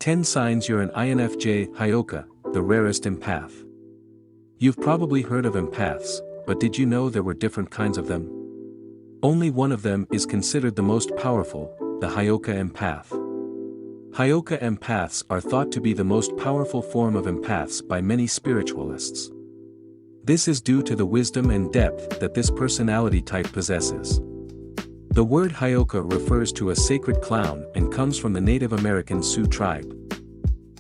10 signs you're an INFJ Heyoka, the rarest empath. You've probably heard of empaths, but did you know there were different kinds of them? Only one of them is considered the most powerful, the Heyoka empath. Heyoka empaths are thought to be the most powerful form of empaths by many spiritualists. This is due to the wisdom and depth that this personality type possesses. The word Heyoka refers to a sacred clown and comes from the Native American Sioux tribe.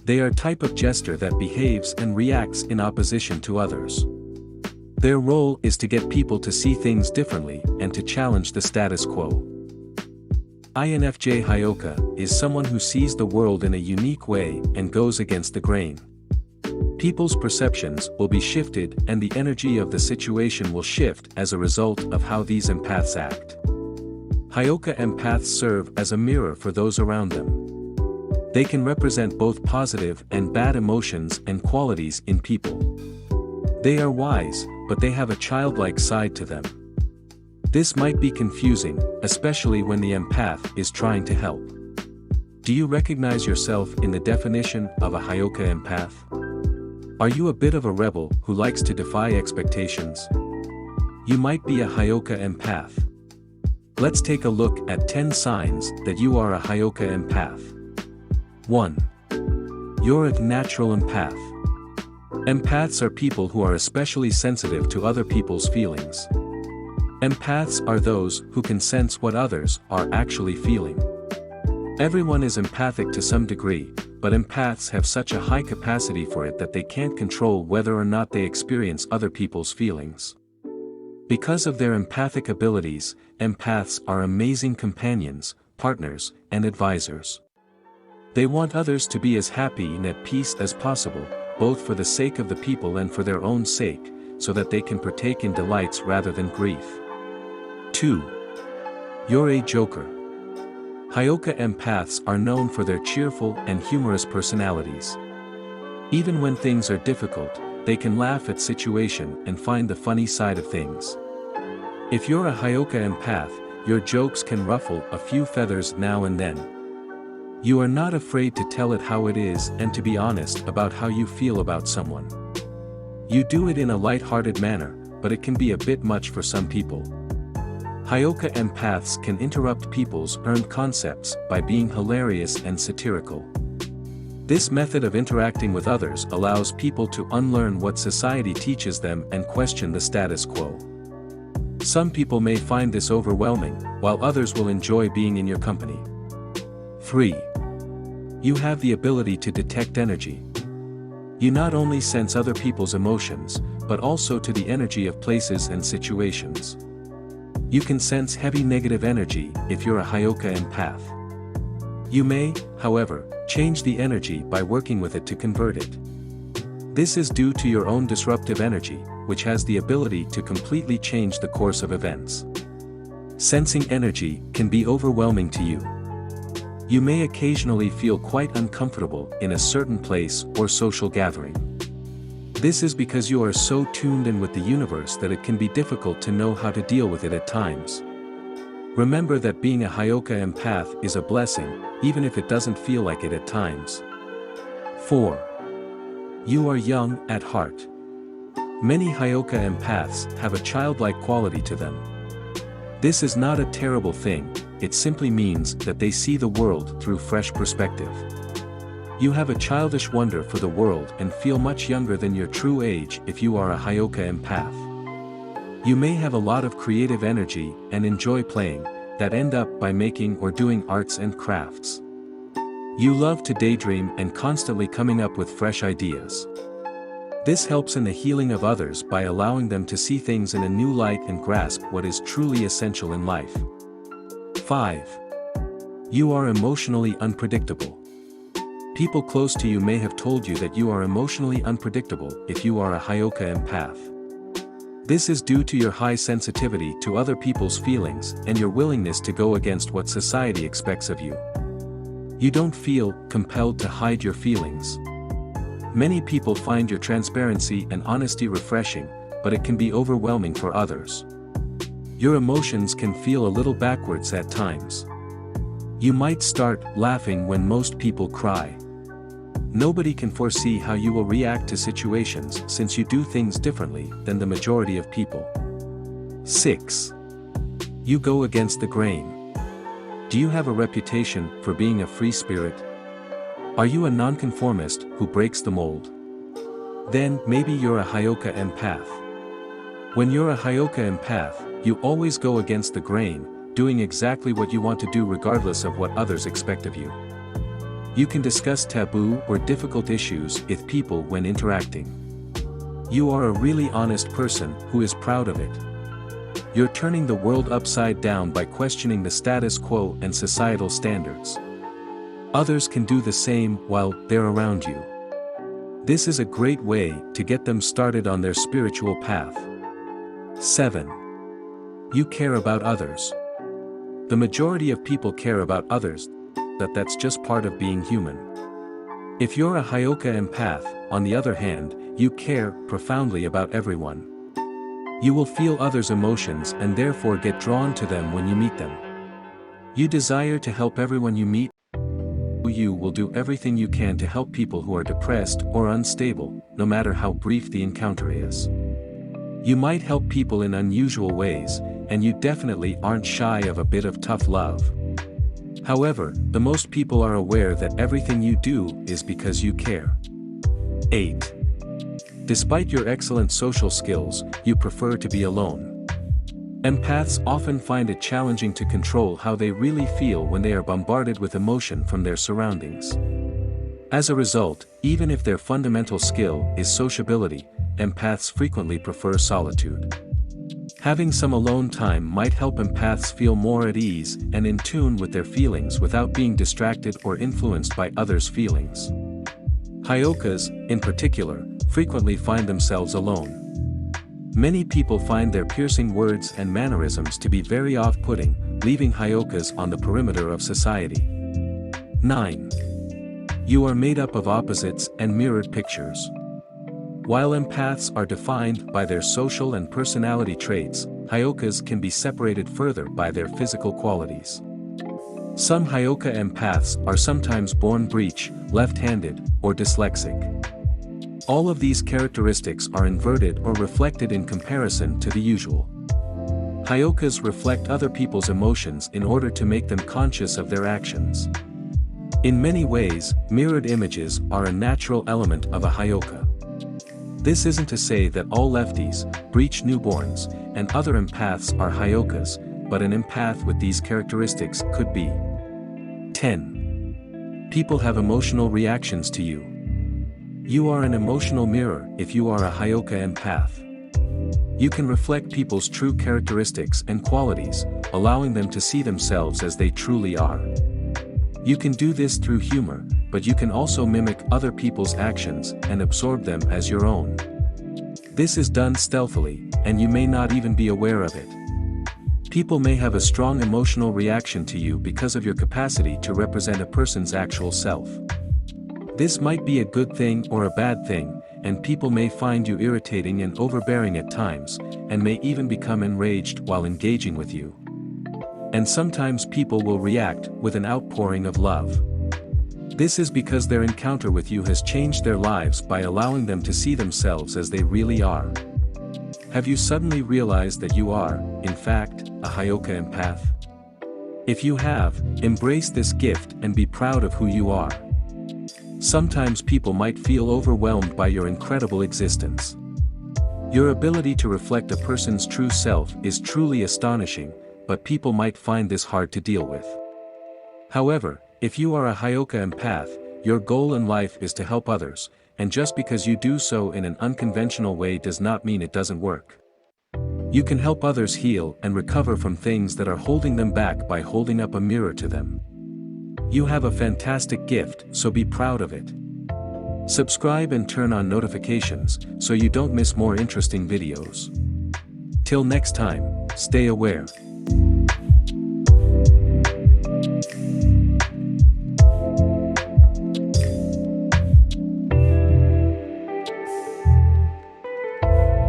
They are a type of jester that behaves and reacts in opposition to others. Their role is to get people to see things differently and to challenge the status quo. INFJ Heyoka is someone who sees the world in a unique way and goes against the grain. People's perceptions will be shifted and the energy of the situation will shift as a result of how these empaths act. Heyoka empaths serve as a mirror for those around them. They can represent both positive and bad emotions and qualities in people. They are wise, but they have a childlike side to them. This might be confusing, especially when the empath is trying to help. Do you recognize yourself in the definition of a Heyoka empath? Are you a bit of a rebel who likes to defy expectations? You might be a Heyoka empath. Let's take a look at 10 signs that you are a Heyoka empath. 1. You're a natural empath. Empaths are people who are especially sensitive to other people's feelings. Empaths are those who can sense what others are actually feeling. Everyone is empathic to some degree, but empaths have such a high capacity for it that they can't control whether or not they experience other people's feelings. Because of their empathic abilities, empaths are amazing companions, partners, and advisors. They want others to be as happy and at peace as possible, both for the sake of the people and for their own sake, so that they can partake in delights rather than grief. 2. You're a joker. Heyoka empaths are known for their cheerful and humorous personalities. Even when things are difficult, they can laugh at situation and find the funny side of things. If you're a Heyoka empath, your jokes can ruffle a few feathers now and then. You are not afraid to tell it how it is and to be honest about how you feel about someone. You do it in a light-hearted manner, but it can be a bit much for some people. Heyoka empaths can interrupt people's earned concepts by being hilarious and satirical. This method of interacting with others allows people to unlearn what society teaches them and question the status quo. Some people may find this overwhelming, while others will enjoy being in your company. 3. You have the ability to detect energy. You not only sense other people's emotions, but also to the energy of places and situations. You can sense heavy negative energy if you're a Heyoka empath. You may, however, change the energy by working with it to convert it. This is due to your own disruptive energy, which has the ability to completely change the course of events. Sensing energy can be overwhelming to you. You may occasionally feel quite uncomfortable in a certain place or social gathering. This is because you are so tuned in with the universe that it can be difficult to know how to deal with it at times. Remember that being a Heyoka empath is a blessing, even if it doesn't feel like it at times. 4. You are young at heart. Many Heyoka empaths have a childlike quality to them. This is not a terrible thing, it simply means that they see the world through fresh perspective. You have a childish wonder for the world and feel much younger than your true age if you are a Heyoka empath. You may have a lot of creative energy and enjoy playing, that end up by making or doing arts and crafts. You love to daydream and constantly coming up with fresh ideas. This helps in the healing of others by allowing them to see things in a new light and grasp what is truly essential in life. 5. You are emotionally unpredictable. People close to you may have told you that you are emotionally unpredictable if you are a Heyoka empath. This is due to your high sensitivity to other people's feelings and your willingness to go against what society expects of you. You don't feel compelled to hide your feelings. Many people find your transparency and honesty refreshing, but it can be overwhelming for others. Your emotions can feel a little backwards at times. You might start laughing when most people cry. Nobody can foresee how you will react to situations since you do things differently than the majority of people. 6. You go against the grain. Do you have a reputation for being a free spirit? Are you a nonconformist who breaks the mold? Then, maybe you're a Heyoka empath. When you're a Heyoka empath, you always go against the grain, doing exactly what you want to do regardless of what others expect of you. You can discuss taboo or difficult issues with people when interacting. You are a really honest person who is proud of it. You're turning the world upside down by questioning the status quo and societal standards. Others can do the same while they're around you. This is a great way to get them started on their spiritual path. 7. You care about others. The majority of people care about others, that's just part of being human. If you're a Heyoka empath, on the other hand, you care profoundly about everyone. You will feel others' emotions and therefore get drawn to them when you meet them. You desire to help everyone you meet. You will do everything you can to help people who are depressed or unstable, no matter how brief the encounter is. You might help people in unusual ways, and you definitely aren't shy of a bit of tough love. However, the most people are aware that everything you do is because you care. 8. Despite your excellent social skills, you prefer to be alone. Empaths often find it challenging to control how they really feel when they are bombarded with emotion from their surroundings. As a result, even if their fundamental skill is sociability, empaths frequently prefer solitude. Having some alone time might help empaths feel more at ease and in tune with their feelings without being distracted or influenced by others' feelings. Heyokas, in particular, frequently find themselves alone. Many people find their piercing words and mannerisms to be very off-putting, leaving Heyokas on the perimeter of society. 9. You are made up of opposites and mirrored pictures. While empaths are defined by their social and personality traits, Heyokas can be separated further by their physical qualities. Some Heyoka empaths are sometimes born breech, left-handed, or dyslexic. All of these characteristics are inverted or reflected in comparison to the usual. Heyokas reflect other people's emotions in order to make them conscious of their actions. In many ways, mirrored images are a natural element of a Heyoka. This isn't to say that all lefties, breech newborns, and other empaths are Heyokas, but an empath with these characteristics could be. 10. People have emotional reactions to you. You are an emotional mirror if you are a Heyoka empath. You can reflect people's true characteristics and qualities, allowing them to see themselves as they truly are. You can do this through humor, but you can also mimic other people's actions and absorb them as your own. This is done stealthily, and you may not even be aware of it. People may have a strong emotional reaction to you because of your capacity to represent a person's actual self. This might be a good thing or a bad thing, and people may find you irritating and overbearing at times, and may even become enraged while engaging with you. And sometimes people will react with an outpouring of love. This is because their encounter with you has changed their lives by allowing them to see themselves as they really are. Have you suddenly realized that you are, in fact, a Heyoka empath? If you have, embrace this gift and be proud of who you are. Sometimes people might feel overwhelmed by your incredible existence. Your ability to reflect a person's true self is truly astonishing, but people might find this hard to deal with. However, if you are a Heyoka empath, your goal in life is to help others, and just because you do so in an unconventional way does not mean it doesn't work. You can help others heal and recover from things that are holding them back by holding up a mirror to them. You have a fantastic gift, so be proud of it. Subscribe and turn on notifications, so you don't miss more interesting videos. Till next time, stay aware.